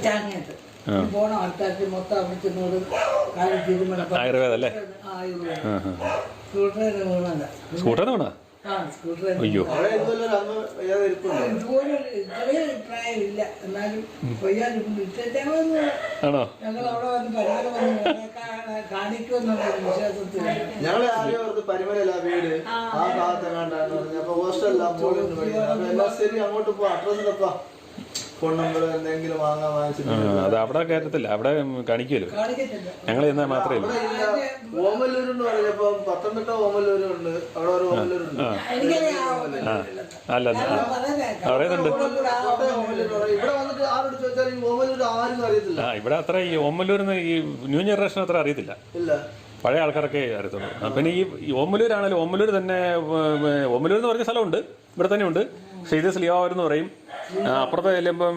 ചാങ്ങത്ത് പോണ ആൾക്കാർക്ക് മൊത്തം അവിടെ ചെന്നോട് കാര്യം തീരുമാനം ആയുർവേദം അല്ലേ? സ്കൂട്ടറിന് വീണല്ല. സ്കൂട്ടറിന് വീണാ? അയ്യോ, ഇതുപോലെ ഇത്രയും പ്രായമില്ല, എന്നാലും ആണോ? ഞങ്ങൾ അവിടെ വന്ന് പരിമല വന്ന് കാണിക്കുമെന്നുള്ള വിശ്വാസത്തിൽ ഞങ്ങളെ ആരെയോ ഓർത്ത് പരിമല വീട് ആ ഭാഗത്തെങ്ങാണ്ടാന്ന് പറഞ്ഞു. അപ്പൊ ഹോസ്റ്റലിലാ എല്ലാം ശരി, അങ്ങോട്ട് പോ, അഡ്രസ്സിലപ്പാ ഫോൺ നമ്പർ എന്തെങ്കിലും വാങ്ങാൻ വാങ്ങിച്ചിട്ടുണ്ട്. അത് അവിടെ കയറ്റത്തില്ല, അവിടെ കാണിക്കുമല്ലോ. ഞങ്ങൾ ചെന്നാൽ മാത്രമേ ഉള്ളൂ. ഓമല്ലൂരെന്ന് പറഞ്ഞപ്പോ പത്തനംതിട്ട ഓമല്ലൂരുണ്ട്, അവിടെ ഒരു ഓമല്ലൂരുണ്ട്. അല്ല പറയുന്നുണ്ട്. ഇവിടെ വന്നിട്ട് ആരോട് ചോദിച്ചാൽ ഈ ഓമല്ലൂർ ആരും അറിയത്തില്ല. ഇവിടെ അത്ര ഈ ഓമല്ലൂരിന്ന് ഈ ന്യൂ ജനറേഷൻ അത്ര അറിയത്തില്ല. ഇല്ല, പഴയ ആൾക്കാരൊക്കെ അറിയത്തുള്ളൂ. പിന്നെ ഈ ഓമല്ലൂരാണെങ്കിലും ഓമല്ലൂർ തന്നെ, ഓമല്ലൂർ എന്ന് പറഞ്ഞ സ്ഥലമുണ്ട് ഇവിടെ തന്നെ ഉണ്ട്. പക്ഷേ ഇത് സ്ലിയാവൂർ എന്ന് പറയും. അപ്പുറത്തെ ചെല്ലുമ്പം